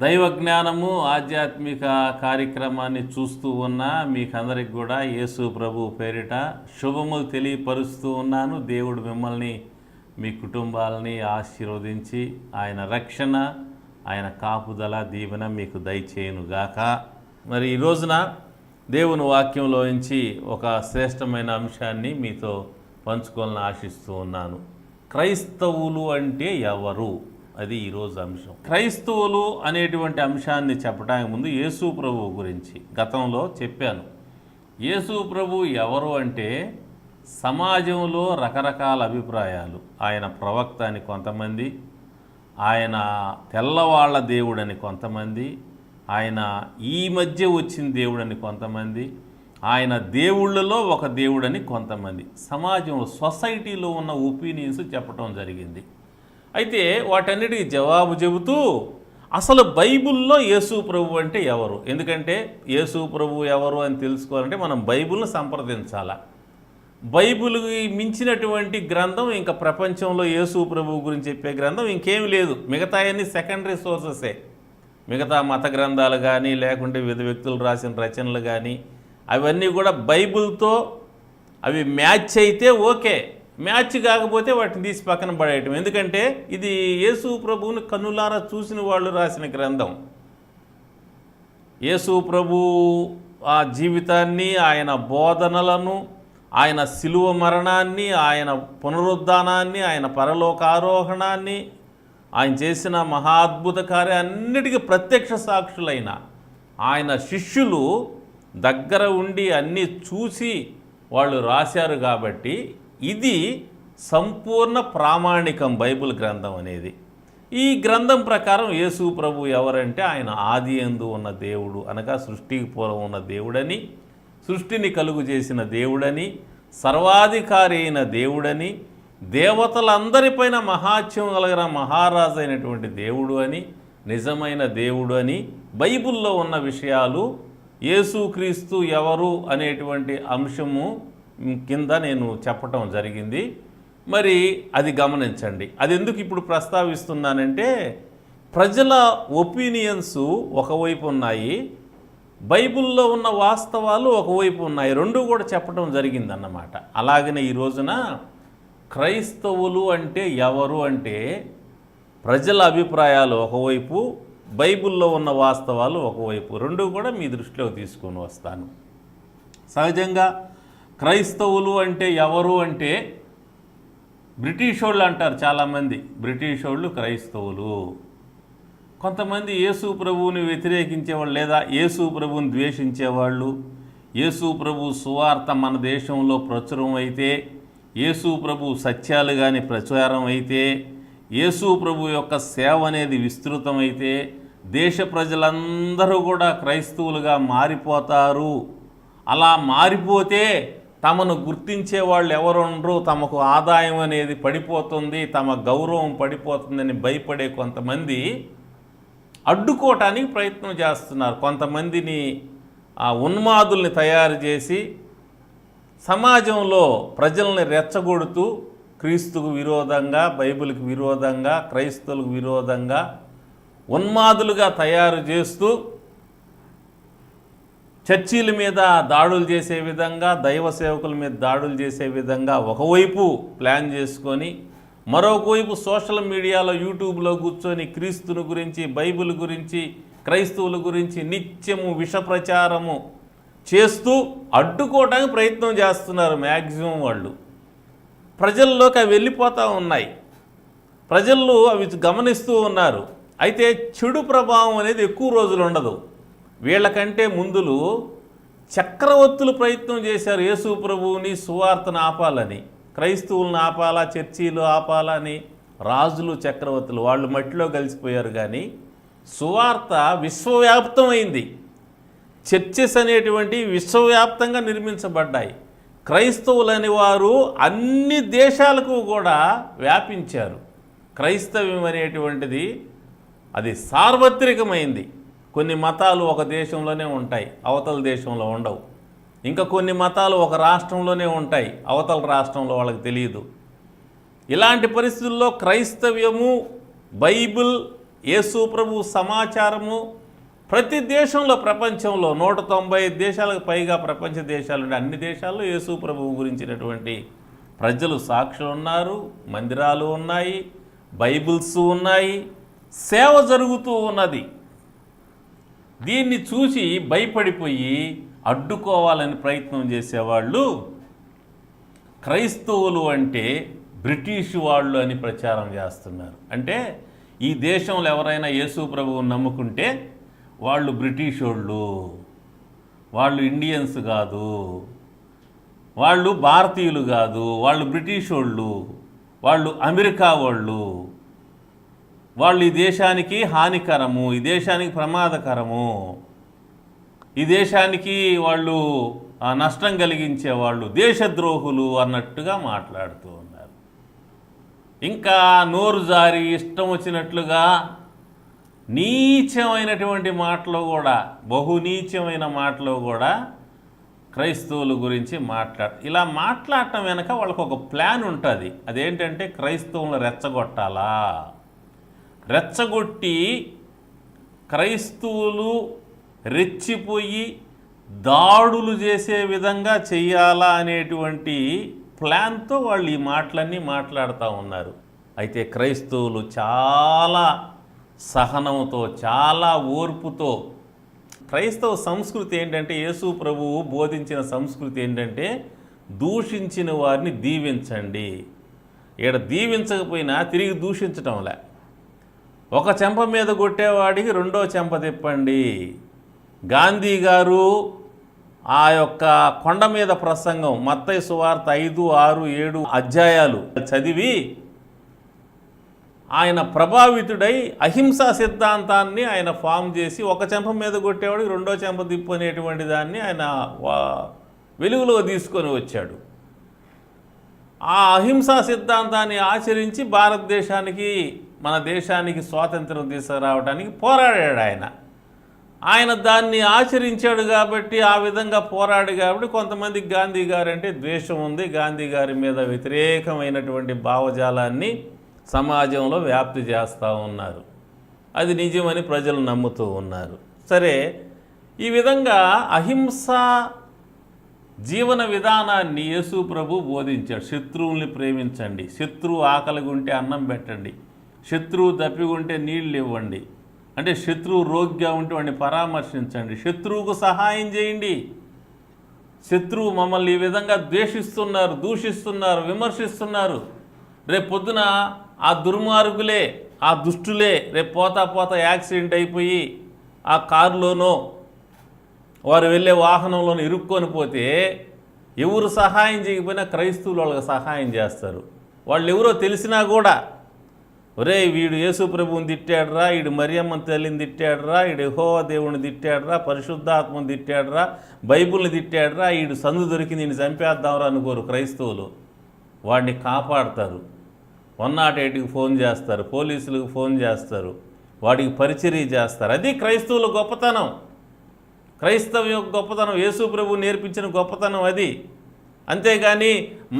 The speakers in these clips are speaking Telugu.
దైవ జ్ఞానము ఆధ్యాత్మిక కార్యక్రమాన్ని చూస్తూ ఉన్న మీకందరికి కూడా యేసు ప్రభు పేరిట శుభములు తెలియపరుస్తూ ఉన్నాను. దేవుడు మిమ్మల్ని మీ కుటుంబాలని ఆశీర్వదించి ఆయన రక్షణ, ఆయన కాపుదల, దీవెన మీకు దయచేయునుగాక. మరి ఈ రోజున దేవుని వాక్యంలోంచి ఒక శ్రేష్టమైన అంశాన్ని మీతో పంచుకోవాలని ఆశిస్తూ ఉన్నాను. క్రైస్తవులు అంటే ఎవరు? అది ఈరోజు అంశం. క్రైస్తవులు అనేటువంటి అంశాన్ని చెప్పడానికి ముందు యేసు ప్రభు గురించి గతంలో చెప్పాను. యేసు ప్రభు ఎవరు అంటే సమాజంలో రకరకాల అభిప్రాయాలు. ఆయన ప్రవక్త అని కొంతమంది, ఆయన తెల్లవాళ్ల దేవుడని కొంతమంది, ఆయన ఈ మధ్య వచ్చిన దేవుడని కొంతమంది, ఆయన దేవుళ్ళలో ఒక దేవుడని కొంతమంది, సమాజంలో సొసైటీలో ఉన్న ఒపీనియన్స్ చెప్పడం జరిగింది. అయితే వాటన్నిటికీ జవాబు చెబుతూ అసలు బైబిల్లో యేసు ప్రభు అంటే ఎవరు? ఎందుకంటే యేసు ప్రభు ఎవరు అని తెలుసుకోవాలంటే మనం బైబిల్ను సంప్రదించాలా. బైబిల్కి మించినటువంటి గ్రంథం ఇంకా ప్రపంచంలో యేసు ప్రభు గురించి చెప్పే గ్రంథం ఇంకేమీ లేదు. మిగతా అన్ని సెకండరీ సోర్సెసే. మిగతా మత గ్రంథాలు కానీ లేకుంటే వివిధ వ్యక్తులు రాసిన రచనలు కానీ అవన్నీ కూడా బైబిల్తో అవి మ్యాచ్ అయితే ఓకే, మ్యాచ్ కాకపోతే వాటిని తీసి పక్కన పడేయటం. ఎందుకంటే ఇది యేసు ప్రభువుని కన్నులారా చూసిన వాళ్ళు రాసిన గ్రంథం. యేసు ప్రభు ఆ జీవితాన్ని, ఆయన బోధనలను, ఆయన శిలువ మరణాన్ని, ఆయన పునరుద్ధానాన్ని, ఆయన పరలోకారోహణాన్ని, ఆయన చేసిన మహాద్భుత కార్యాన్నిటికీ ప్రత్యక్ష సాక్షులైన ఆయన శిష్యులు దగ్గర ఉండి అన్నీ చూసి వాళ్ళు రాశారు. కాబట్టి ఇది సంపూర్ణ ప్రామాణికం బైబిల్ గ్రంథం అనేది. ఈ గ్రంథం ప్రకారం యేసు ప్రభు ఎవరంటే ఆయన ఆది యందు ఉన్న దేవుడు, అనగా సృష్టికి పూర్వం ఉన్న దేవుడని, సృష్టిని కలుగు చేసిన దేవుడని, సర్వాధికారి అయిన దేవుడని, దేవతలందరిపైన మహాత్యం కలిగిన మహారాజు అయినటువంటి దేవుడు అని, నిజమైన దేవుడు అని బైబిల్లో ఉన్న విషయాలు యేసుక్రీస్తు ఎవరు అనేటువంటి అంశము కింద నేను చెప్పటం జరిగింది. మరి అది గమనించండి. అది ఎందుకు ఇప్పుడు ప్రస్తావిస్తున్నానంటే ప్రజల ఒపీనియన్స్ ఒకవైపు ఉన్నాయి, బైబిల్లో ఉన్న వాస్తవాలు ఒకవైపు ఉన్నాయి. రెండు కూడా చెప్పడం జరిగిందన్నమాట. అలాగనే ఈ రోజున క్రైస్తవులు అంటే ఎవరు అంటే ప్రజల అభిప్రాయాలు ఒకవైపు, బైబిల్లో ఉన్న వాస్తవాలు ఒకవైపు, రెండు కూడా మీ దృష్టిలోకి తీసుకొని వస్తాను. సహజంగా క్రైస్తవులు అంటే ఎవరు అంటే బ్రిటిష్ వాళ్ళు అంటారు చాలామంది. బ్రిటిష్ వాళ్ళు క్రైస్తవులు. కొంతమంది యేసు ప్రభువుని వ్యతిరేకించేవాళ్ళు లేదా యేసు ప్రభువుని ద్వేషించేవాళ్ళు, యేసు ప్రభు సువార్త మన దేశంలో ప్రచురం అయితే, యేసు ప్రభు సత్యాలు కానీ ప్రచారం అయితే, యేసు ప్రభు యొక్క సేవ అనేది విస్తృతమైతే దేశ ప్రజలందరూ కూడా క్రైస్తవులుగా మారిపోతారు. అలా మారిపోతే తమను గుర్తించే వాళ్ళు ఎవరుండరు, తమకు ఆదాయం అనేది పడిపోతుంది, తమ గౌరవం పడిపోతుందని భయపడే కొంతమంది అడ్డుకోవటానికి ప్రయత్నం చేస్తున్నారు. కొంతమందిని ఉన్మాదుల్ని తయారు చేసి సమాజంలో ప్రజల్ని రెచ్చగొడుతూ క్రీస్తుకు విరోధంగా, బైబిల్కి విరోధంగా, క్రైస్తవులకు విరోధంగా ఉన్మాదులుగా తయారు చేస్తూ చర్చీల మీద దాడులు చేసే విధంగా, దైవ సేవకుల మీద దాడులు చేసే విధంగా ఒకవైపు ప్లాన్ చేసుకొని, మరొకవైపు సోషల్ మీడియాలో యూట్యూబ్లో కూర్చొని క్రీస్తుని గురించి, బైబిల్ గురించి, క్రైస్తవుల గురించి నిత్యము విష ప్రచారము చేస్తూ అడ్డుకోవడానికి ప్రయత్నం చేస్తున్నారు మ్యాక్సిమం వాళ్ళు. ప్రజల్లోకి అవి వెళ్ళిపోతూ ఉన్నాయి, ప్రజలు అవి గమనిస్తూ ఉన్నారు. అయితే చెడు ప్రభావం అనేది ఎక్కువ రోజులు ఉండదు. వీళ్ళకంటే ముందులు చక్రవర్తులు ప్రయత్నం చేశారు యేసు ప్రభువుని సువార్తను ఆపాలని, క్రైస్తవులను ఆపాలా, చర్చీలు ఆపాలని. రాజులు, చక్రవర్తులు వాళ్ళు మట్టిలో కలిసిపోయారు. కానీ సువార్త విశ్వవ్యాప్తమైంది. చర్చెస్ అనేటువంటి విశ్వవ్యాప్తంగా నిర్మించబడ్డాయి. క్రైస్తవులని వారు అన్ని దేశాలకు కూడా వ్యాపించారు. క్రైస్తవ్యం అనేటువంటిది అది సార్వత్రికమైంది. కొన్ని మతాలు ఒక దేశంలోనే ఉంటాయి, అవతల దేశంలో ఉండవు. ఇంకా కొన్ని మతాలు ఒక రాష్ట్రంలోనే ఉంటాయి, అవతల రాష్ట్రంలో వాళ్ళకి తెలియదు. ఇలాంటి పరిస్థితుల్లో క్రైస్తవ్యము, బైబిల్ యేసు ప్రభు సమాచారము ప్రతి దేశంలో, ప్రపంచంలో 190 దేశాలకు పైగా ప్రపంచ దేశాలు, అన్ని దేశాల్లో యేసు ప్రభువు గురించినటువంటి ప్రజలు సాక్షులు ఉన్నారు, మందిరాలు ఉన్నాయి, బైబిల్స్ ఉన్నాయి, సేవ జరుగుతూ ఉన్నది. దీన్ని చూసి భయపడిపోయి అడ్డుకోవాలని ప్రయత్నం చేసేవాళ్ళు క్రైస్తవులు అంటే బ్రిటిష్ వాళ్ళు అని ప్రచారం చేస్తున్నారు. అంటే ఈ దేశంలో ఎవరైనా యేసు ప్రభువుని నమ్ముకుంటే వాళ్ళు బ్రిటిష్ వాళ్ళు, వాళ్ళు ఇండియన్స్ కాదు, వాళ్ళు భారతీయులు కాదు, వాళ్ళు బ్రిటిష్ వాళ్ళు, వాళ్ళు అమెరికా వాళ్ళు, వాళ్ళు ఈ దేశానికి హానికరము, ఈ దేశానికి ప్రమాదకరము, ఈ దేశానికి వాళ్ళు నష్టం కలిగించేవాళ్ళు, దేశద్రోహులు అన్నట్టుగా మాట్లాడుతూ ఉన్నారు. ఇంకా నోరు జారి ఇష్టం వచ్చినట్లుగా నీచమైనటువంటి మాటలు కూడా, బహునీచమైన మాటలు కూడా క్రైస్తవుల గురించి ఇలా మాట్లాడటం వెనక వాళ్ళకు ఒక ప్లాన్ ఉంటుంది. అదేంటంటే క్రైస్తవులను రెచ్చగొట్టాలా, రెచ్చగొట్టి క్రైస్తవులు రెచ్చిపోయి దాడులు చేసే విధంగా చెయ్యాలా అనేటువంటి ప్లాన్తో వాళ్ళు ఈ మాటలన్నీ మాట్లాడుతూ ఉన్నారు. అయితే క్రైస్తవులు చాలా సహనంతో, చాలా ఓర్పుతో, క్రైస్తవ సంస్కృతి ఏంటంటే, యేసు ప్రభువు బోధించిన సంస్కృతి ఏంటంటే దూషించిన వారిని దీవించండి. ఇక్కడ దీవించకపోయినా తిరిగి దూషించటంలే. ఒక చెంప మీద కొట్టేవాడికి రెండో చెంప తిప్పండి. గాంధీ గారు ఆ యొక్క కొండ మీద ప్రసంగం మత్తయి సువార్త 5, 6, 7 అధ్యాయాలు చదివి ఆయన ప్రభావితుడై అహింసా సిద్ధాంతాన్ని ఆయన ఫామ్ చేసి ఒక చెంప మీద కొట్టేవాడికి రెండో చెంప తిప్పు అనేటువంటి దాన్ని ఆయన వెలుగులో తీసుకొని వచ్చాడు. ఆ అహింసా సిద్ధాంతాన్ని ఆచరించి భారతదేశానికి, మన దేశానికి స్వాతంత్రం తీసుకురావడానికి పోరాడాడు ఆయన దాన్ని ఆచరించాడు కాబట్టి, ఆ విధంగా పోరాడు కాబట్టి కొంతమంది గాంధీ గారు అంటే ద్వేషం ఉంది, గాంధీ గారి మీద వ్యతిరేకమైనటువంటి భావజాలాన్ని సమాజంలో వ్యాప్తి చేస్తూ ఉన్నారు. అది నిజమని ప్రజలు నమ్ముతూ ఉన్నారు. సరే, ఈ విధంగా అహింసా జీవన విధానాన్ని యేసు ప్రభు బోధించాడు. శత్రువుల్ని ప్రేమించండి, శత్రువు ఆకలిగా ఉంటే అన్నం పెట్టండి, శత్రువు దప్పిగుంటే నీళ్ళు ఇవ్వండి, అంటే శత్రువు రోగిగా ఉంటే వాడిని పరామర్శించండి, శత్రువుకు సహాయం చేయండి. శత్రువు మమ్మల్ని ఈ విధంగా ద్వేషిస్తున్నారు, దూషిస్తున్నారు, విమర్శిస్తున్నారు. రేపు పొద్దున ఆ దుర్మార్గులే, ఆ దుష్టులే రేపు పోతా యాక్సిడెంట్ అయిపోయి ఆ కారులోనో వారు వెళ్ళే వాహనంలోనూ ఇరుక్కొని పోతే ఎవరు సహాయం చేయకపోయినా క్రైస్తవులు వాళ్ళకి సహాయం చేస్తారు. వాళ్ళు ఎవరో తెలిసినా కూడా, ఒరే వీడు యేసు ప్రభువుని తిట్టాడురా, వీడు మరియమ్మని తల్లిని తిట్టాడురా, వీడు యెహోవా దేవుని తిట్టాడురా, పరిశుద్ధాత్మని తిట్టాడురా, బైబుల్ని తిట్టాడురా, వీడు సందు దొరికింది వీడిని చంపేద్దాంరా అనుకోరు క్రైస్తవులు. వాడిని కాపాడతారు, 108కి ఫోన్ చేస్తారు, పోలీసులకు ఫోన్ చేస్తారు, వాడికి పరిచర్య చేస్తారు. అది క్రైస్తవుల గొప్పతనం, క్రైస్తవం యొక్క గొప్పతనం, యేసు ప్రభు నేర్పించిన గొప్పతనం అది. అంతేగాని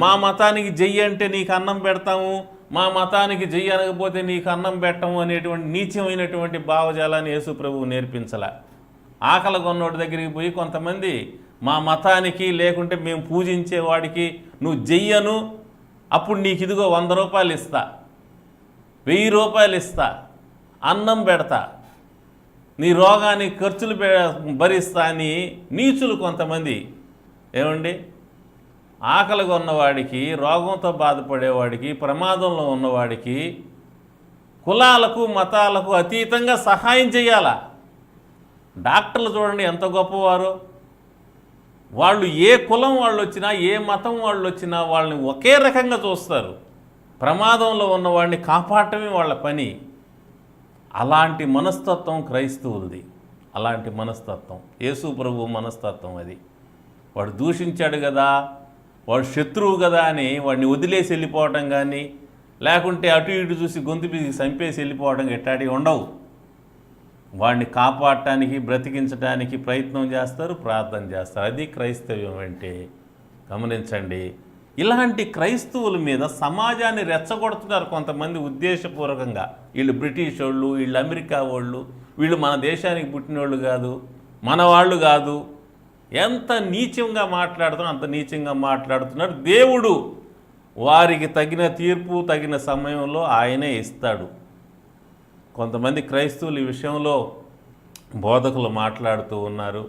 మా మతానికి జయ్యి అంటే నీకు అన్నం పెడతాము, మా మతానికి జయ్యి అనకపోతే నీకు అన్నం పెట్టము అనేటువంటి నీచమైనటువంటి భావజాలాన్ని యేసు ప్రభువు నేర్పించలే. ఆకలి కొన్నోడి దగ్గరికి పోయి కొంతమంది మా మతానికి లేకుంటే మేము పూజించే వాడికి నువ్వు జయ్యను, అప్పుడు నీకు ఇదిగో 100 రూపాయలు ఇస్తా, 1000 రూపాయలు ఇస్తా, అన్నం పెడతా, నీ రోగానికి ఖర్చులు భరిస్తా అని నీచులు కొంతమంది. ఏమండి, ఆకలిగా ఉన్నవాడికి, రోగంతో బాధపడేవాడికి, ప్రమాదంలో ఉన్నవాడికి కులాలకు మతాలకు అతీతంగా సహాయం చేయాలా. డాక్టర్లు చూడండి ఎంత గొప్పవారు. వాళ్ళు ఏ కులం వాళ్ళు వచ్చినా, ఏ మతం వాళ్ళు వచ్చినా వాళ్ళని ఒకే రకంగా చూస్తారు. ప్రమాదంలో ఉన్నవాడిని కాపాడటమే వాళ్ళ పని. అలాంటి మనస్తత్వం క్రైస్తవులది, అలాంటి మనస్తత్వం యేసు ప్రభువు మనస్తత్వం అది. వాడు దూషించాడు కదా, వాడు శత్రువు కదా అని వాడిని వదిలేసి వెళ్ళిపోవటం కానీ, లేకుంటే అటు ఇటు చూసి గొంతు పీసి చంపేసి వెళ్ళిపోవడం ఎట్టాడివి ఉండవు. వాడిని కాపాడటానికి, బ్రతికించడానికి ప్రయత్నం చేస్తారు, ప్రార్థన చేస్తారు. అది క్రైస్తవ్యం అంటే. గమనించండి, ఇలాంటి క్రైస్తవుల మీద సమాజాన్ని రెచ్చగొడుతున్నారు కొంతమంది ఉద్దేశపూర్వకంగా. వీళ్ళు బ్రిటిష్ వాళ్ళు, వీళ్ళు అమెరికా వాళ్ళు, వీళ్ళు మన దేశానికి పుట్టినోళ్ళు కాదు, మన వాళ్ళు కాదు. ఎంత నీచంగా మాట్లాడుతున్నారు, అంత నీచంగా మాట్లాడుతున్నారు. దేవుడు వారికి తగిన తీర్పు తగిన సమయంలో ఆయనే ఇస్తాడు. కొంతమంది క్రైస్తవులు ఈ విషయంలో బోధకులు మాట్లాడుతూ ఉన్నారు,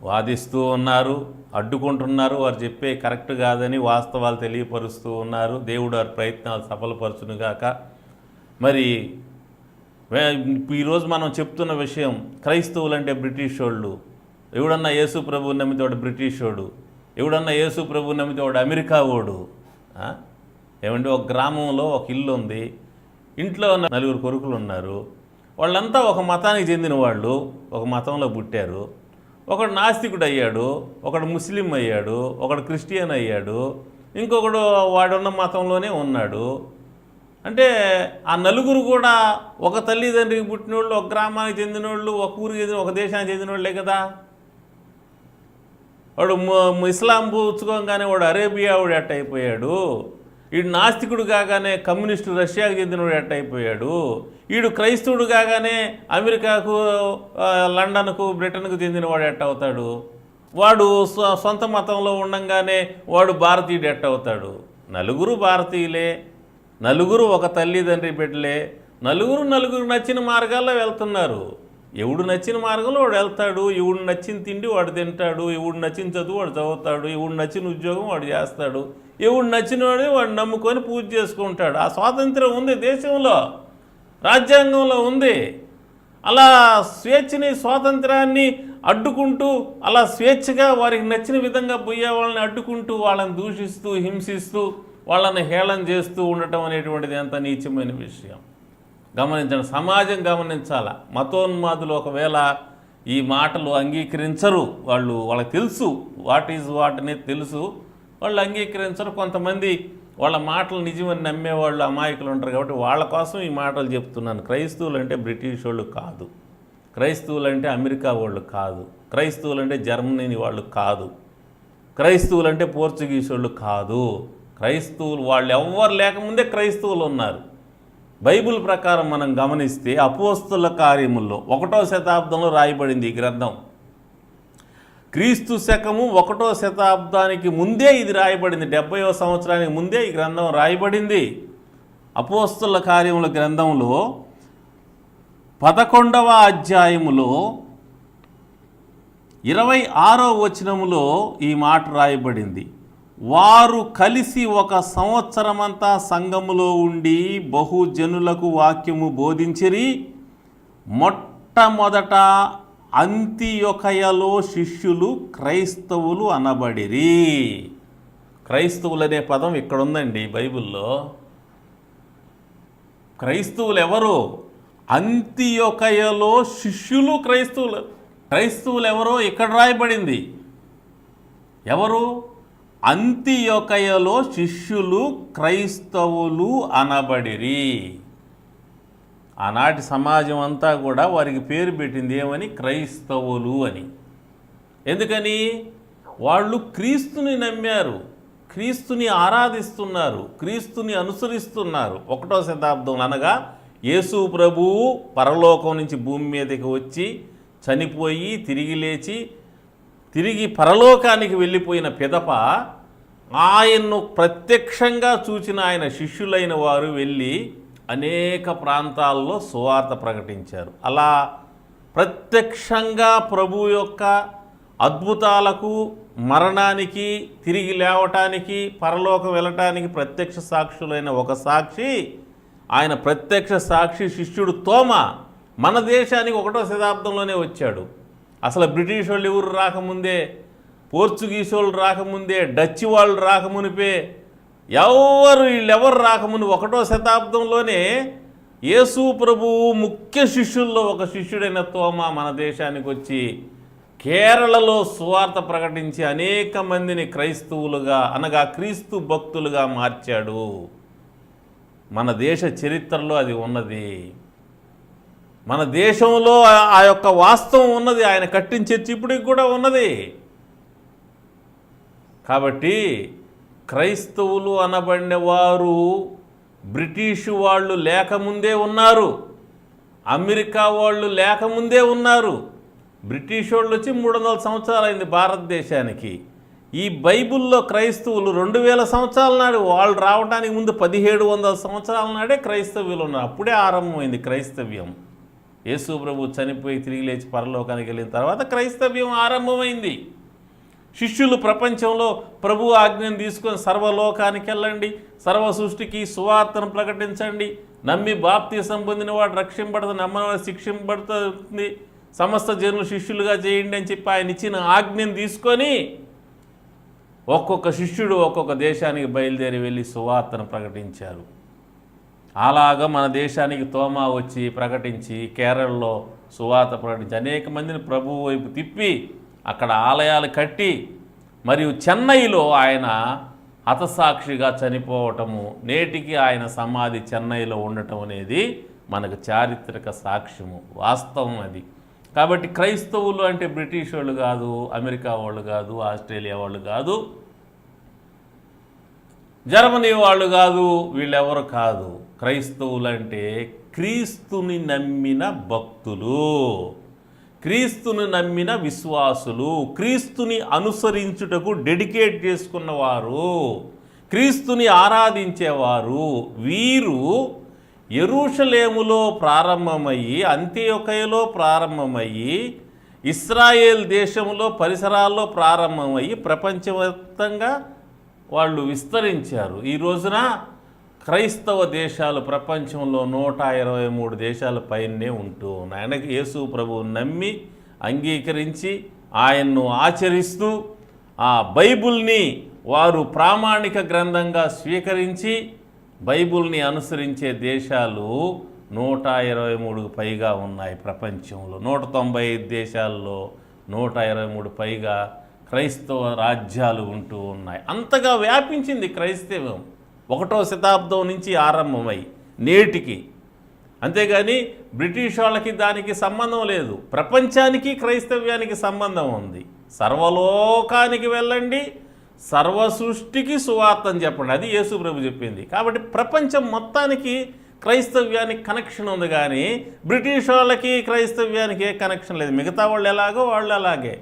వాదిస్తూ ఉన్నారు, అడ్డుకుంటున్నారు. వారు చెప్పే కరెక్ట్ కాదని వాస్తవాలు తెలియపరుస్తూ ఉన్నారు. దేవుడు వారి ప్రయత్నాలు సఫలపరచునుగాక. మరి ఈరోజు మనం చెప్తున్న విషయం, క్రైస్తవులు అంటే బ్రిటిష్ వాళ్ళు. ఎవడన్నా యేసు ప్రభువుని నమ్మితే వాడు బ్రిటిష్ వాడు, ఎవడన్నా యేసు ప్రభువుని నమ్మితే వాడు అమెరికా వాడు. ఏమంటే ఒక గ్రామంలో ఒక ఇల్లు ఉంది, ఇంట్లో 4 కొడుకులు ఉన్నారు. వాళ్ళంతా ఒక మతానికి చెందిన వాళ్ళు, ఒక మతంలో పుట్టారు. ఒకడు నాస్తికుడు అయ్యాడు, ఒకడు ముస్లిం అయ్యాడు, ఒకడు క్రిస్టియన్ అయ్యాడు, ఇంకొకడు వాడున్న మతంలోనే ఉన్నాడు. అంటే ఆ 4 కూడా ఒక తల్లిదండ్రికి పుట్టినోళ్ళు, ఒక గ్రామానికి చెందినోళ్ళు, ఒక ఊరికి చెందిన, ఒక దేశానికి చెందినోళ్ళే కదా. వాడు ఇస్లాం పుచ్చుకోగానే వాడు అరేబియా వాడు ఎట్ట అయిపోయాడు, వీడు నాస్తికుడు కాగానే కమ్యూనిస్టు రష్యాకు చెందినవాడు ఎట్ట అయిపోయాడు, వీడు క్రైస్తవుడు కాగానే అమెరికాకు, లండన్కు, బ్రిటన్కు చెందినవాడు ఎట్ట అవుతాడు, వాడు సొంత మతంలో ఉండంగానే వాడు భారతీయుడు ఎట్ట అవుతాడు. 4 భారతీయులే, 4 ఒక తల్లిదండ్రి బిడ్డలే, 4 నచ్చిన మార్గాల్లో వెళ్తున్నారు. ఎవడు నచ్చిన మార్గంలో వాడు వెళ్తాడు, ఎవడు నచ్చిన తిండి వాడు తింటాడు, ఎవడు నచ్చిన చదువు వాడు చదువుతాడు, ఎవడు నచ్చిన ఉద్యోగం వాడు చేస్తాడు, ఎవడు నచ్చిన వాడిని వాడు నమ్ముకొని పూజ చేసుకుంటాడు. ఆ స్వాతంత్రం ఉంది దేశంలో, రాజ్యాంగంలో ఉంది. అలా స్వేచ్ఛని, స్వాతంత్రాన్ని అడ్డుకుంటూ, అలా స్వేచ్ఛగా వారికి నచ్చిన విధంగా పోయే వాళ్ళని అడ్డుకుంటూ, వాళ్ళని దూషిస్తూ, హింసిస్తూ, వాళ్ళని హేళన చేస్తూ ఉండటం అనేటువంటిది ఎంత నీచమైన విషయం. గమనించండి, సమాజం గమనించాల. మతోన్మాదులు ఒకవేళ ఈ మాటలు అంగీకరించరు, వాళ్ళకి తెలుసు వాట్ ఈజ్ వాట్ అనేది తెలుసు, వాళ్ళు అంగీకరించరు. కొంతమంది వాళ్ళ మాటలు నిజమని నమ్మేవాళ్ళు అమాయకులు ఉంటారు. కాబట్టి వాళ్ళ కోసం ఈ మాటలు చెప్తున్నాను. క్రైస్తవులు అంటే బ్రిటిష్ వాళ్ళు కాదు, క్రైస్తవులు అంటే అమెరికా వాళ్ళు కాదు, క్రైస్తవులు అంటే జర్మనీ వాళ్ళు కాదు, క్రైస్తవులు అంటే పోర్చుగీస్ వాళ్ళు కాదు. క్రైస్తవులు వాళ్ళు ఎవ్వరు లేకముందే క్రైస్తవులు ఉన్నారు. బైబిల్ ప్రకారం మనం గమనిస్తే అపోస్తల కార్యముల్లో 1వ శతాబ్దంలో రాయబడింది ఈ గ్రంథం. క్రీస్తు శకము 1వ శతాబ్దానికి ముందే ఇది రాయబడింది. 70వ సంవత్సరానికి ముందే ఈ గ్రంథం రాయబడింది. అపోస్తల కార్యముల గ్రంథంలో 11వ అధ్యాయములో 26వ వచనములో ఈ మాట రాయబడింది. వారు కలిసి 1 సంవత్సరమంతా సంఘములో ఉండి బహుజనులకు వాక్యము బోధించిరి. మొట్టమొదట అంతియొకయలో శిష్యులు క్రైస్తవులు అనబడిరి. క్రైస్తవులు అనే పదం ఇక్కడ ఉందండి బైబిల్లో. క్రైస్తవులు ఎవరు? అంతియొకయలో శిష్యులు క్రైస్తవులు. క్రైస్తవులు ఎవరో ఇక్కడ రాయబడింది. ఎవరు? అంతియొకయలో శిష్యులు క్రైస్తవులు అనబడిరి. ఆనాటి సమాజం అంతా కూడా వారికి పేరు పెట్టింది ఏమని? క్రైస్తవులు అని. ఎందుకని? వాళ్ళు క్రీస్తుని నమ్మారు, క్రీస్తుని ఆరాధిస్తున్నారు, క్రీస్తుని అనుసరిస్తున్నారు. 1వ శతాబ్దం అనగా యేసు ప్రభువు పరలోకం నుంచి భూమి మీదకి వచ్చి చనిపోయి తిరిగి లేచి తిరిగి పరలోకానికి వెళ్ళిపోయిన పిదప ఆయన్ను ప్రత్యక్షంగా చూచిన ఆయన శిష్యులైన వారు వెళ్ళి అనేక ప్రాంతాల్లో సువార్త ప్రకటించారు. అలా ప్రత్యక్షంగా ప్రభు యొక్క అద్భుతాలకు, మరణానికి, తిరిగి లేవటానికి, పరలోకం వెళ్ళటానికి ప్రత్యక్ష సాక్షులైన ఒక సాక్షి, ఆయన ప్రత్యక్ష సాక్షి శిష్యుడు తోమా మన దేశానికి 1వ శతాబ్దంలోనే వచ్చాడు. అసలు బ్రిటిష్ వాళ్ళు ఎవరు రాకముందే, పోర్చుగీస్ వాళ్ళు రాకముందే, డచ్ వాళ్ళు రాకమునిపే, వీళ్ళెవరు రాకముందు 1వ శతాబ్దంలోనే యేసు ప్రభువు ముఖ్య శిష్యుల్లో ఒక శిష్యుడైన తోమా మన దేశానికి వచ్చి కేరళలో సువార్త ప్రకటించి అనేక మందిని క్రైస్తవులుగా అనగా క్రీస్తు భక్తులుగా మార్చాడు. మన దేశ చరిత్రలో అది ఉన్నది. మన దేశంలో ఆ యొక్క వాస్తవం ఉన్నది. ఆయన కట్టిన చర్చి ఇప్పటికి కూడా ఉన్నది. కాబట్టి క్రైస్తవులు అనబడిన వారు బ్రిటిషు వాళ్ళు లేకముందే ఉన్నారు, అమెరికా వాళ్ళు లేకముందే ఉన్నారు. బ్రిటిష్ వాళ్ళు వచ్చి 300 సంవత్సరాలు అయింది భారతదేశానికి. ఈ బైబిల్లో క్రైస్తవులు 2000 సంవత్సరాల నాడు, వాళ్ళు రావడానికి ముందు 1700 సంవత్సరాల నాడే క్రైస్తవ్యులు ఉన్నారు. అప్పుడే ఆరంభమైంది క్రైస్తవ్యం. యేసు ప్రభు చనిపోయి తిరిగి లేచి పరలోకానికి వెళ్ళిన తర్వాత క్రైస్తవ్యం ఆరంభమైంది. శిష్యులు ప్రపంచంలో ప్రభు ఆజ్ఞను తీసుకొని సర్వలోకానికి వెళ్ళండి, సర్వ సృష్టికి సువార్తను ప్రకటించండి, నమ్మి బాప్తీసం పొందిన వాడు రక్షింపడుతుంది, నమ్మని శిక్షింపడుతుంది, సమస్త జనులు శిష్యులుగా చేయండి అని చెప్పి ఆయన ఇచ్చిన ఆజ్ఞను తీసుకొని ఒక్కొక్క శిష్యుడు ఒక్కొక్క దేశానికి బయలుదేరి వెళ్ళి సువార్తను ప్రకటించారు. అలాగా మన దేశానికి తోమా వచ్చి ప్రకటించి కేరళలో సువార్త ప్రకటించి అనేక మందిని ప్రభువు వైపు తిప్పి అక్కడ ఆలయాలు కట్టి, మరియు చెన్నైలో ఆయన హతసాక్షిగా చనిపోవటము, నేటికి ఆయన సమాధి చెన్నైలో ఉండటం అనేది మనకు చారిత్రక సాక్ష్యము, వాస్తవం అది. కాబట్టి క్రైస్తవులు అంటే బ్రిటిష్ వాళ్ళు కాదు, అమెరికా వాళ్ళు కాదు, ఆస్ట్రేలియా వాళ్ళు కాదు, జర్మనీ వాళ్ళు కాదు, వీళ్ళెవరు కాదు. క్రైస్తవులు అంటే క్రీస్తుని నమ్మిన భక్తులు, క్రీస్తుని నమ్మిన విశ్వాసులు, క్రీస్తుని అనుసరించుటకు డెడికేట్ చేసుకున్నవారు, క్రీస్తుని ఆరాధించేవారు. వీరు యెరూషలేములో ప్రారంభమయ్యి, అంత్యోకయలో ప్రారంభమయ్యి, ఇస్రాయేల్ దేశంలో పరిసరాల్లో ప్రారంభమయ్యి ప్రపంచవ్యాప్తంగా వాళ్ళు విస్తరించారు. ఈ రోజున క్రైస్తవ దేశాలు ప్రపంచంలో 123 దేశాల పైనే ఉంటూ ఉన్నాయి. ఆయనకి యేసు ప్రభువుని నమ్మి అంగీకరించి ఆయన్ను ఆచరిస్తూ ఆ బైబిల్ని వారు ప్రామాణిక గ్రంథంగా స్వీకరించి బైబిల్ని అనుసరించే దేశాలు 123కు పైగా ఉన్నాయి ప్రపంచంలో. 195 దేశాల్లో 123 పైగా క్రైస్తవ రాజ్యాలు ఉంటూ ఉన్నాయి. అంతగా వ్యాపించింది క్రైస్తవం 1వ శతాబ్దం నుంచి ఆరంభమై నేటికి. అంతేగాని బ్రిటిష్ వాళ్ళకి దానికి సంబంధం లేదు. ప్రపంచానికి క్రైస్తవ్యానికి సంబంధం ఉంది. సర్వలోకానికి వెళ్ళండి, సర్వ సృష్టికి సువార్తని చెప్పండి, అది యేసు ప్రభు చెప్పింది. కాబట్టి ప్రపంచం మొత్తానికి క్రైస్తవ్యానికి కనెక్షన్ ఉంది, కానీ బ్రిటిష్ వాళ్ళకి క్రైస్తవ్యానికి ఏ కనెక్షన్ లేదు. మిగతా వాళ్ళు ఎలాగో వాళ్ళు అలాగే.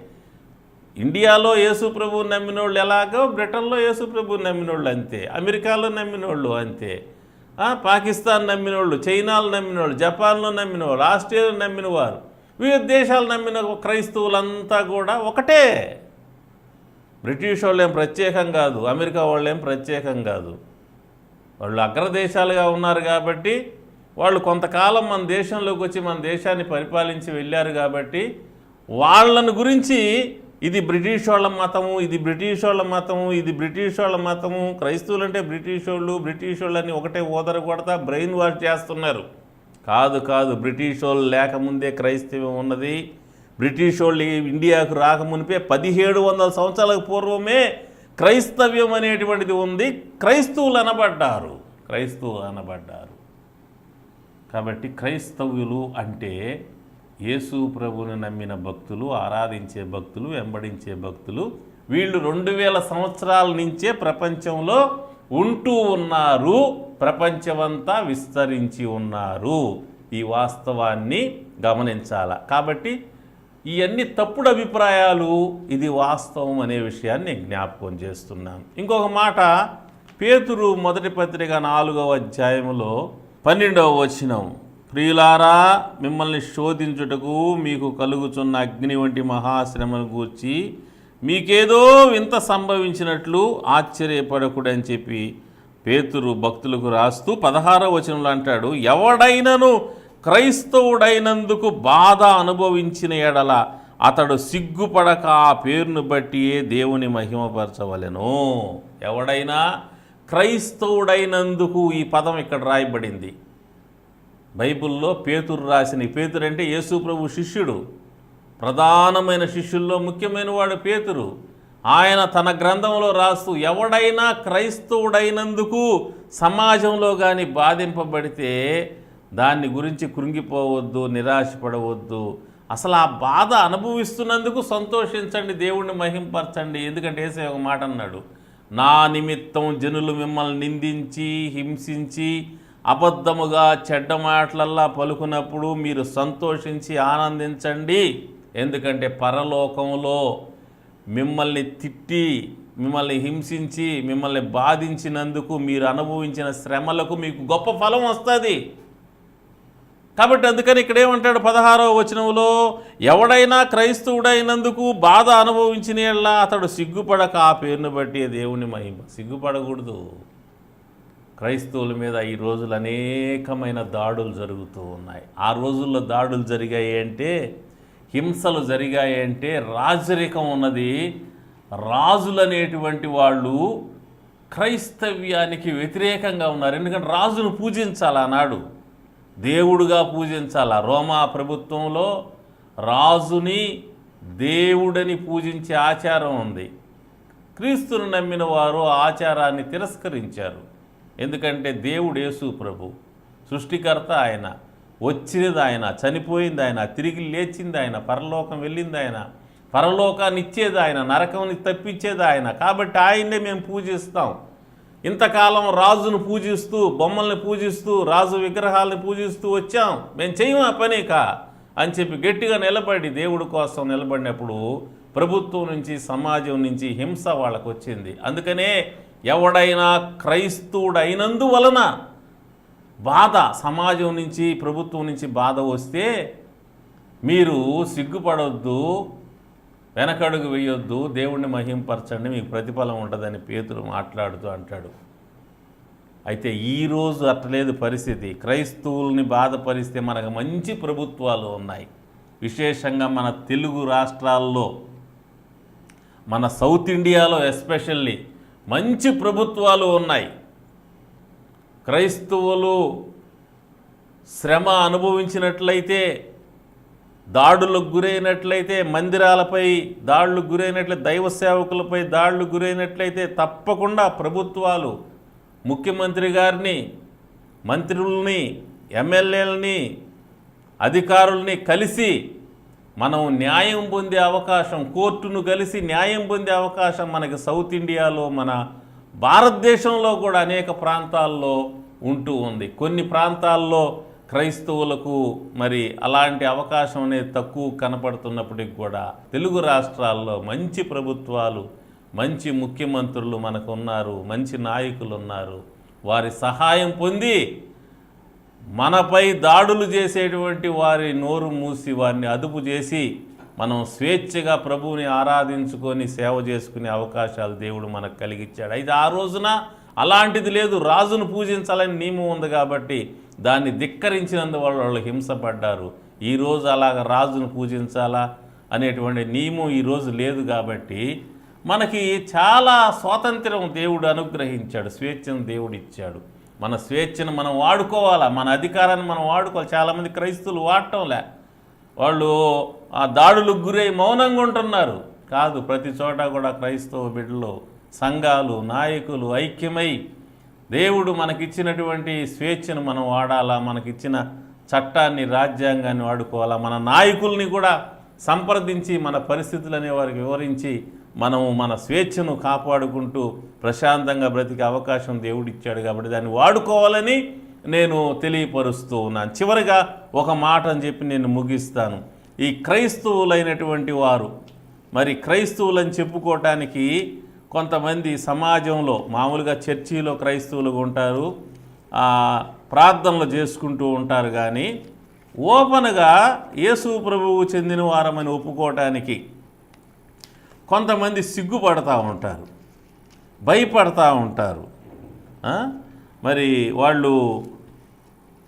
ఇండియాలో యేసు ప్రభువుని నమ్మిన వాళ్ళు ఎలాగో బ్రిటన్లో యేసు ప్రభువుని నమ్మిన వాళ్ళు అంతే, అమెరికాలో నమ్మిన వాళ్ళు అంతే, పాకిస్తాన్ నమ్మిన వాళ్ళు, చైనాలో నమ్మిన వాళ్ళు, జపాన్లో నమ్మిన వాళ్ళు, ఆస్ట్రేలియాలో నమ్మిన వారు, వివిధ దేశాలు నమ్మిన క్రైస్తవులంతా కూడా ఒకటే. బ్రిటిష్ వాళ్ళు ఏం ప్రత్యేకం కాదు, అమెరికా వాళ్ళు ఏం ప్రత్యేకం కాదు. వాళ్ళు అగ్రదేశాలుగా ఉన్నారు కాబట్టి, వాళ్ళు కొంతకాలం మన దేశంలోకి వచ్చి మన దేశాన్ని పరిపాలించి వెళ్ళారు కాబట్టి వాళ్ళను గురించి ఇది బ్రిటిష్ వాళ్ళ మతము, ఇది బ్రిటిష్ వాళ్ళ మతము, ఇది బ్రిటిష్ వాళ్ళ మతము, క్రైస్తవులు అంటే బ్రిటిష్ వాళ్ళని ఒకటే ఓదర కొడతా బ్రెయిన్ వాష్ చేస్తున్నారు. కాదు కాదు, బ్రిటిష్ వాళ్ళు లేకముందే క్రైస్తవం ఉన్నది. బ్రిటిష్ వాళ్ళు ఇండియాకు రాకమునిపే 1700 సంవత్సరాలకు పూర్వమే క్రైస్తవ్యం అనేటువంటిది ఉంది. క్రైస్తవులు అనబడ్డారు. కాబట్టి క్రైస్తవులు అంటే యేసు ప్రభువుని నమ్మిన భక్తులు, ఆరాధించే భక్తులు, వెంబడించే భక్తులు. వీళ్ళు 2000 సంవత్సరాల నుంచే ప్రపంచంలో ఉంటూ ఉన్నారు, ప్రపంచమంతా విస్తరించి ఉన్నారు. ఈ వాస్తవాన్ని గమనించాల. కాబట్టి ఇవన్నీ తప్పుడు అభిప్రాయాలు, ఇది వాస్తవం అనే విషయాన్ని నేను జ్ఞాపకం చేస్తున్నాను. ఇంకొక మాట, పేతురు మొదటి పత్రిక 4వ అధ్యాయంలో 12వ వచనం, ప్రియులారా, మిమ్మల్ని శోధించుటకు మీకు కలుగుచున్న అగ్ని వంటి మహాశ్రమను గూర్చి మీకేదో వింత సంభవించినట్లు ఆశ్చర్యపడకూడని చెప్పి పేతురు భక్తులకు రాస్తూ 16వ వచనంలో అంటాడు, ఎవడైనను క్రైస్తవుడైనందుకు బాధ అనుభవించిన ఎడల అతడు సిగ్గుపడక ఆ పేరును బట్టియే దేవుని మహిమపరచవలెను. ఎవడైనా క్రైస్తవుడైనందుకు, ఈ పదం ఇక్కడ రాయబడింది బైబిల్లో. పేతురు రాసిన, పేతురు అంటే యేసు ప్రభు శిష్యుడు, ప్రధానమైన శిష్యుల్లో ముఖ్యమైన వాడు పేతురు. ఆయన తన గ్రంథంలో రాస్తూ, ఎవడైనా క్రైస్తవుడైనందుకు సమాజంలో కానీ బాధింపబడితే దాన్ని గురించి కృంగిపోవద్దు, నిరాశపడవద్దు. అసలు ఆ బాధ అనుభవిస్తున్నందుకు సంతోషించండి, దేవుణ్ణి మహింపరచండి. ఎందుకంటే యేసయ్య ఒక మాట అన్నాడు, నా నిమిత్తం జనులు మిమ్మల్ని నిందించి హింసించి అబద్ధముగా చెడ్డ మాటలల్లా పలుకున్నప్పుడు మీరు సంతోషించి ఆనందించండి. ఎందుకంటే పరలోకంలో మిమ్మల్ని తిట్టి మిమ్మల్ని హింసించి మిమ్మల్ని బాధించినందుకు మీరు అనుభవించిన శ్రమలకు మీకు గొప్ప ఫలం వస్తుంది. కాబట్టి అందుకని ఇక్కడేమంటాడు 16వ వచనంలో, ఎవడైనా క్రైస్తవుడైనందుకు బాధ అనుభవించిన యెడల అతడు సిగ్గుపడక ఆ పేరును బట్టి దేవుని మహిమ. సిగ్గుపడకూడదు. క్రైస్తవుల మీద ఈ రోజులు అనేకమైన దాడులు జరుగుతూ ఉన్నాయి. ఆ రోజుల్లో దాడులు జరిగాయి అంటే, హింసలు జరిగాయి అంటే రాజరికం ఉన్నది. రాజులు అనేటువంటి వాళ్ళు క్రైస్తవ్యానికి వ్యతిరేకంగా ఉన్నారు. ఎందుకంటే రాజును పూజించాలి, ఆనాడు దేవుడుగా పూజించాల. రోమా ప్రభుత్వంలో రాజుని దేవుడని పూజించే ఆచారం ఉంది. క్రీస్తును నమ్మిన వారు ఆచారాన్ని తిరస్కరించారు. ఎందుకంటే దేవుడు యేసు ప్రభు, సృష్టికర్త ఆయన, వచ్చినది ఆయన, చనిపోయింది ఆయన, తిరిగి లేచింది ఆయన, పరలోకం వెళ్ళింది ఆయన, పరలోకాన్ని ఇచ్చేది ఆయన, నరకంని తప్పించేది ఆయన. కాబట్టి ఆయన్నే మేము పూజిస్తాం. ఇంతకాలం రాజును పూజిస్తూ, బొమ్మల్ని పూజిస్తూ, రాజు విగ్రహాలను పూజిస్తూ వచ్చాం, మేము చేయమా పనిక అని చెప్పి గట్టిగా నిలబడి దేవుడి కోసం నిలబడినప్పుడు ప్రభుత్వం నుంచి సమాజం నుంచి హింస వాళ్ళకు వచ్చింది. అందుకనే ఎవడైనా క్రైస్తవుడైనందువలన బాధ, సమాజం నుంచి ప్రభుత్వం నుంచి బాధ వస్తే మీరు సిగ్గుపడొద్దు, వెనకడుగు వేయొద్దు, దేవుణ్ణి మహింపరచండి, మీకు ప్రతిఫలం ఉంటుందని పేతురు మాట్లాడుతూ అంటాడు. అయితే ఈరోజు అట్లేదు పరిస్థితి. క్రైస్తవుల్ని బాధపరిస్తే మనకు మంచి ప్రభుత్వాలు ఉన్నాయి. విశేషంగా మన తెలుగు రాష్ట్రాల్లో, మన సౌత్ ఇండియాలో ఎస్పెషల్లీ మంచి ప్రభుత్వాలు ఉన్నాయి. క్రైస్తవులు శ్రమ అనుభవించినట్లయితే, దాడులకు గురైనట్లయితే, మందిరాలపై దాడులకు గురైనట్లయితే, దైవ సేవకులపై దాడులకు గురైనట్లయితే తప్పకుండా ప్రభుత్వాలు ముఖ్యమంత్రి గారిని, మంత్రుల్ని, ఎమ్మెల్యేలని, అధికారుల్ని కలిసి మనం న్యాయం పొందే అవకాశం, కోర్టును కలిసి న్యాయం పొందే అవకాశం మనకి సౌత్ ఇండియాలో, మన భారతదేశంలో కూడా అనేక ప్రాంతాల్లో ఉంటూ ఉంది. కొన్ని ప్రాంతాల్లో క్రైస్తవులకు మరి అలాంటి అవకాశం అనేది తక్కువ కనపడుతున్నప్పటికి కూడా తెలుగు రాష్ట్రాల్లో మంచి ప్రభుత్వాలు, మంచి ముఖ్యమంత్రులు మనకు ఉన్నారు, మంచి నాయకులు ఉన్నారు. వారి సహాయం పొంది మనపై దాడులు చేసేటువంటి వారి నోరు మూసి వారిని అదుపు చేసి మనం స్వేచ్ఛగా ప్రభువుని ఆరాధించుకొని సేవ చేసుకునే అవకాశాలు దేవుడు మనకు కలిగించాడు. అయితే ఆ రోజున అలాంటిది లేదు. రాజును పూజించాలని నియమం ఉంది కాబట్టి దాన్ని ధిక్కరించినందువల్ల వాళ్ళు హింసపడ్డారు. ఈరోజు అలాగ రాజును పూజించాలా అనేటువంటి నియమం ఈరోజు లేదు కాబట్టి మనకి చాలా స్వాతంత్రం దేవుడు అనుగ్రహించాడు, స్వేచ్ఛను దేవుడు ఇచ్చాడు. మన స్వేచ్ఛను మనం వాడుకోవాలా, మన అధికారాన్ని మనం వాడుకోవాలి. చాలామంది క్రైస్తవులు వాడటంలే, వాళ్ళు ఆ దాడులకు గురై మౌనంగా ఉంటున్నారు. కాదు, ప్రతి చోట కూడా క్రైస్తవ బిడ్డలు, సంఘాలు, నాయకులు ఐక్యమై దేవుడు మనకిచ్చినటువంటి స్వేచ్ఛను మనం వాడాలా, మనకిచ్చిన చట్టాన్ని, రాజ్యాంగాన్ని వాడుకోవాలా. మన నాయకుల్ని కూడా సంప్రదించి మన పరిస్థితులు అనే వారికి వివరించి మనము మన స్వేచ్ఛను కాపాడుకుంటూ ప్రశాంతంగా బ్రతికే అవకాశం దేవుడిచ్చాడు. కాబట్టి దాన్ని వాడుకోవాలని నేను తెలియపరుస్తూ ఉన్నాను. చివరిగా ఒక మాట అని చెప్పి నేను ముగిస్తాను. ఈ క్రైస్తవులైనటువంటి వారు, మరి క్రైస్తవులని చెప్పుకోవటానికి కొంతమంది సమాజంలో మామూలుగా చర్చిలో క్రైస్తవులుగా ఉంటారు, ప్రార్థనలు చేసుకుంటూ ఉంటారు. కానీ ఓపెన్గా యేసు ప్రభువు చెందిన వారమని ఒప్పుకోవటానికి కొంతమంది సిగ్గుపడతా ఉంటారు, భయపడతా ఉంటారు. మరి వాళ్ళు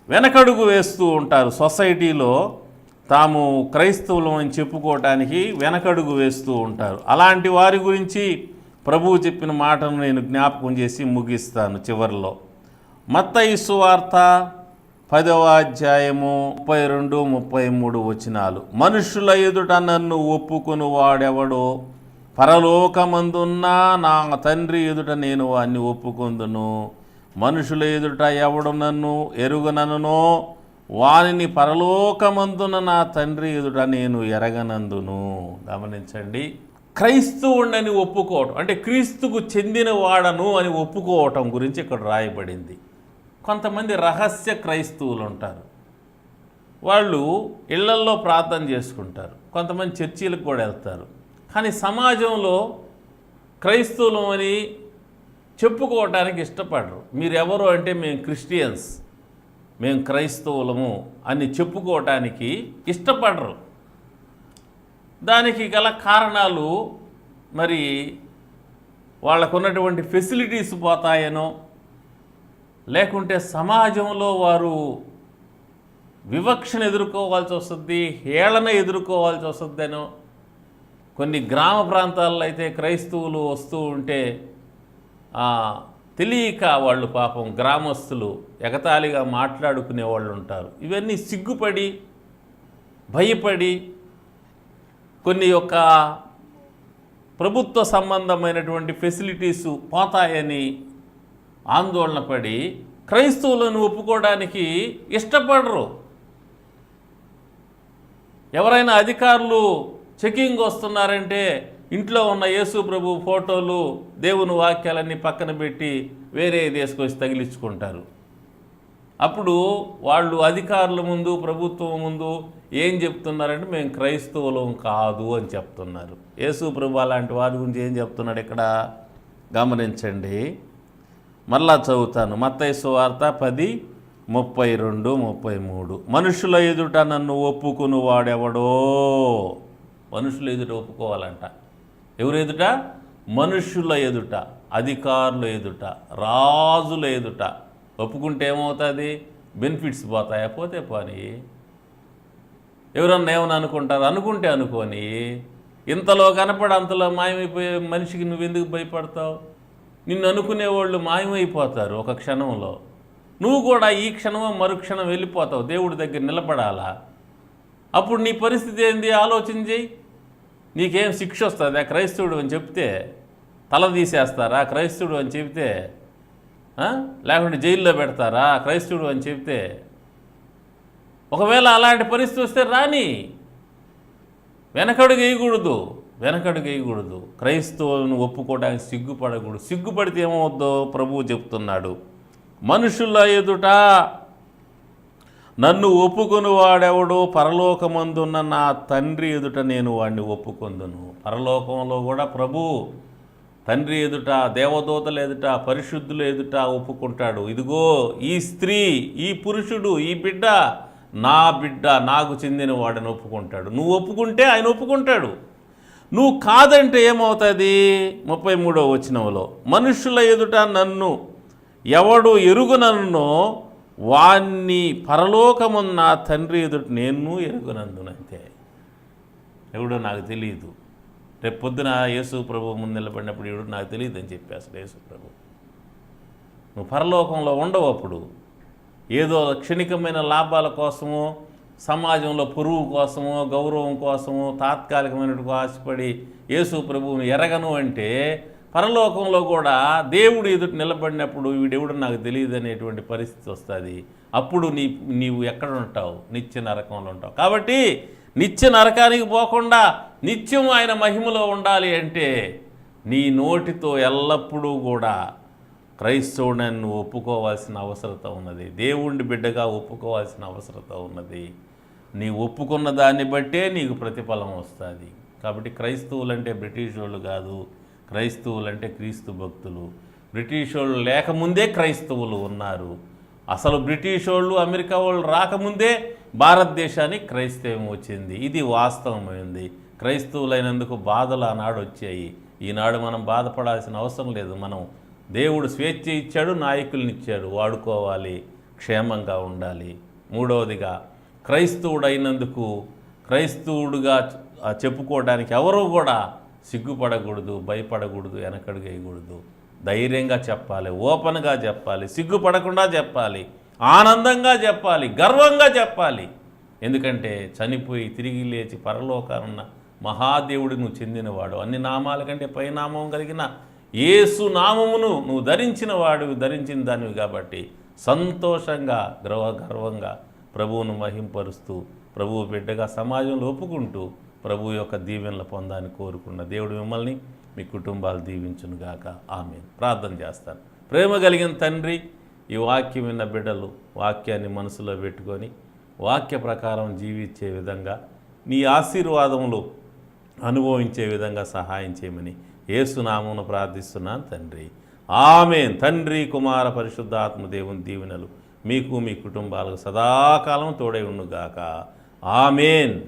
వెనకడుగు వేస్తూ ఉంటారు. సొసైటీలో తాము క్రైస్తవులు అని చెప్పుకోవటానికి వెనకడుగు వేస్తూ ఉంటారు. అలాంటి వారి గురించి ప్రభువు చెప్పిన మాటను నేను జ్ఞాపకం చేసి ముగిస్తాను. చివరిలో మత్తయి సువార్త 10వ అధ్యాయము 32-33 వచనాలు. మనుషుల ఎదుట నన్ను ఒప్పుకొని వాడెవడో పరలోకమందున్న నా తండ్రి ఎదుట నేను వాడిని ఒప్పుకొందును. మనుషుల ఎదుట ఎవడు నన్ను ఎరుగననునో వానిని పరలోకమందున నా తండ్రి ఎదుట నేను ఎరగనందును. గమనించండి, క్రైస్తవుడని ఒప్పుకోవటం, అంటే క్రీస్తుకు చెందినవాడను అని ఒప్పుకోవటం గురించి ఇక్కడ రాయబడింది. కొంతమంది రహస్య క్రైస్తవులు ఉంటారు. వాళ్ళు ఇళ్లల్లో ప్రార్థన చేసుకుంటారు, కొంతమంది చర్చీలకు కూడా వెళ్తారు. కానీ సమాజంలో క్రైస్తవులు అని చెప్పుకోవటానికి ఇష్టపడరు. మీరెవరు అంటే మేము క్రిస్టియన్స్, మేము క్రైస్తవులము అని చెప్పుకోవటానికి ఇష్టపడరు. దానికి గల కారణాలు మరి వాళ్ళకున్నటువంటి ఫెసిలిటీస్ పోతాయనో, లేకుంటే సమాజంలో వారు వివక్షను ఎదుర్కోవాల్సి వస్తుంది, హేళన ఎదుర్కోవాల్సి వస్తుందనో. కొన్ని గ్రామ ప్రాంతాల్లో అయితే క్రైస్తవులు వస్తూ ఉంటే తెలియక వాళ్ళు పాపం గ్రామస్తులు ఎగతాళిగా మాట్లాడుకునే వాళ్ళు ఉంటారు. ఇవన్నీ సిగ్గుపడి భయపడి కొన్ని యొక్క ప్రభుత్వ సంబంధమైనటువంటి ఫెసిలిటీసు పోతాయని ఆందోళన పడి క్రైస్తవులను ఒప్పుకోవడానికి ఇష్టపడరు. ఎవరైనా అధికారులు చెకింగ్ వస్తున్నారంటే ఇంట్లో ఉన్న యేసు ప్రభు ఫోటోలు, దేవుని వాక్యాలన్నీ పక్కన పెట్టి వేరే తీసుకొచ్చి తగిలించుకుంటారు. అప్పుడు వాళ్ళు అధికారుల ముందు, ప్రభుత్వం ముందు ఏం చెప్తున్నారంటే మేము క్రైస్తవులం కాదు అని చెప్తున్నారు. యేసు ప్రభు అలాంటి వారి గురించి ఏం చెప్తున్నాడు ఇక్కడ గమనించండి. మరలా చదువుతాను. మత్తయి సువార్త 10:32-33. మనుషుల ఎదుట నన్ను ఒప్పుకుని వాడెవడో. మనుషుల ఎదుట ఒప్పుకోవాలంట. ఎవరు ఎదుట? మనుషుల ఎదుట, అధికారుల ఎదుట, రాజుల ఎదుట ఒప్పుకుంటే ఏమవుతుంది? బెనిఫిట్స్ పోతాయా? పోతే పోనీ. ఎవరన్నా ఏమని అనుకుంటారు? అనుకుంటే అనుకోని. ఇంతలో కనపడి అంతలో మాయమైపోయే మనిషికి నువ్వెందుకు భయపడతావు? నిన్ను అనుకునేవాళ్ళు మాయమైపోతారు ఒక క్షణంలో. నువ్వు కూడా ఈ క్షణమో మరుక్షణం వెళ్ళిపోతావు. దేవుడి దగ్గర నిలబడాలా? అప్పుడు నీ పరిస్థితి ఏంది ఆలోచన చేయి. నీకేం శిక్ష వస్తుందా? క్రైస్తవుడు అని చెప్తే తల తీసేస్తారా? క్రైస్తవుడు అని చెబితే లేకుంటే జైల్లో పెడతారా? క్రైస్తవుడు అని చెబితే. ఒకవేళ అలాంటి పరిస్థితి వస్తే రాని, వెనకడుగు వేయకూడదు. క్రైస్తవులను ఒప్పుకోవడానికి సిగ్గుపడకూడదు. సిగ్గుపడితే ఏమవుద్దో ప్రభువు చెప్తున్నాడు. మనుషుల ఎదుట నన్ను ఒప్పుకొని వాడెవడో పరలోకమందున్న నా తండ్రి ఎదుట నేను వాడిని ఒప్పుకొందును. పరలోకంలో కూడా ప్రభు తండ్రి ఎదుట, దేవదూతల ఎదుట, పరిశుద్ధుల ఎదుట ఒప్పుకుంటాడు. ఇదిగో ఈ స్త్రీ, ఈ పురుషుడు, ఈ బిడ్డ నా బిడ్డ, నాకు చెందిన వాడిని ఒప్పుకుంటాడు. నువ్వు ఒప్పుకుంటే ఆయన ఒప్పుకుంటాడు. నువ్వు కాదంటే ఏమవుతుంది? 33వ వచనంలో మనుషుల ఎదుట నన్ను ఎవడు ఎరుగునన్నో వాణ్ణి పరలోకమున్న తండ్రి ఎదుట నేను ఎరుగునందునంతే. ఎవడో నాకు తెలియదు. రేపు పొద్దున యేసు ప్రభు ముందు నిలబడినప్పుడు ఎవడు నాకు తెలియదు అని చెప్పేస్తాడు యేసు ప్రభు. నువ్వు పరలోకంలో ఉండవు. అప్పుడు ఏదో క్షణికమైన లాభాల కోసమో, సమాజంలో పురుగు కోసమో, గౌరవం కోసమో, తాత్కాలికమైనటువంటి ఆశపడి యేసు ప్రభువుని ఎరగను అంటే పరలోకంలో కూడా దేవుడు ఎదుట నిలబడినప్పుడు వీడెవడు నాకు తెలియదు అనేటువంటి పరిస్థితి వస్తుంది. అప్పుడు నీవు ఎక్కడ ఉంటావు? నిత్య నరకంలో ఉంటావు. కాబట్టి నిత్య నరకానికి పోకుండా నిత్యం ఆయన మహిమలో ఉండాలి అంటే నీ నోటితో ఎల్లప్పుడూ కూడా క్రైస్తవుడని ఒప్పుకోవాల్సిన అవసరత ఉన్నది. దేవుడి బిడ్డగా ఒప్పుకోవాల్సిన అవసరత ఉన్నది. నీ ఒప్పుకున్న దాన్ని బట్టే నీకు ప్రతిఫలం వస్తుంది. కాబట్టి క్రైస్తవులంటే బ్రిటిష్ వాళ్ళు కాదు, క్రైస్తవులంటే క్రీస్తు భక్తులు. బ్రిటిష్ వాళ్ళు లేకముందే క్రైస్తవులు ఉన్నారు. అసలు బ్రిటిష్ వాళ్ళు, అమెరికా వాళ్ళు రాకముందే భారతదేశానికి క్రైస్తవం వచ్చింది. ఇది వాస్తవమైంది. క్రైస్తవులైనందుకు బాధలు ఆనాడు వచ్చాయి. ఈనాడు మనం బాధపడాల్సిన అవసరం లేదు. మనం దేవుడు స్వేచ్ఛ ఇచ్చాడు, నాయకుల్ని ఇచ్చాడు, వాడుకోవాలి, క్షేమంగా ఉండాలి. మూడవదిగా క్రైస్తవుడైనందుకు క్రైస్తవుడుగా చెప్పుకోవడానికి ఎవరూ కూడా సిగ్గుపడకూడదు, భయపడకూడదు, వెనకడుగు వేయకూడదు. ధైర్యంగా చెప్పాలి, ఓపెన్గా చెప్పాలి, సిగ్గుపడకుండా చెప్పాలి, ఆనందంగా చెప్పాలి, గర్వంగా చెప్పాలి. ఎందుకంటే చనిపోయి తిరిగి లేచి పరలోకానున్న మహాదేవుడికి నువ్వు చెందినవాడు. అన్ని నామాల కంటే పైనామం కలిగిన యేసు నామమును నువ్వు ధరించిన వాడు, ధరించిన దానివి. కాబట్టి సంతోషంగా, గర్వంగా ప్రభువును మహింపరుస్తూ, ప్రభువు బిడ్డగా సమాజంలో ఒప్పుకుంటూ ప్రభు యొక్క దీవెనలు పొందాలని కోరుకున్న దేవుడు మిమ్మల్ని మీ కుటుంబాలు దీవించునుగాక. ఆమేన్. ప్రార్థన చేస్తాను. ప్రేమ కలిగిన తండ్రి, ఈ వాక్యం విన్న బిడ్డలు వాక్యాన్ని మనసులో పెట్టుకొని వాక్య ప్రకారం జీవించే విధంగా నీ ఆశీర్వాదములు అనుభవించే విధంగా సహాయం చేయమని యేసు నామమున ప్రార్థిస్తున్నాను తండ్రి. ఆమేన్. తండ్రి, కుమార, పరిశుద్ధాత్మ దేవుని దీవెనలు మీకు మీ కుటుంబాలకు సదాకాలం తోడై ఉండుగాక. ఆమేన్.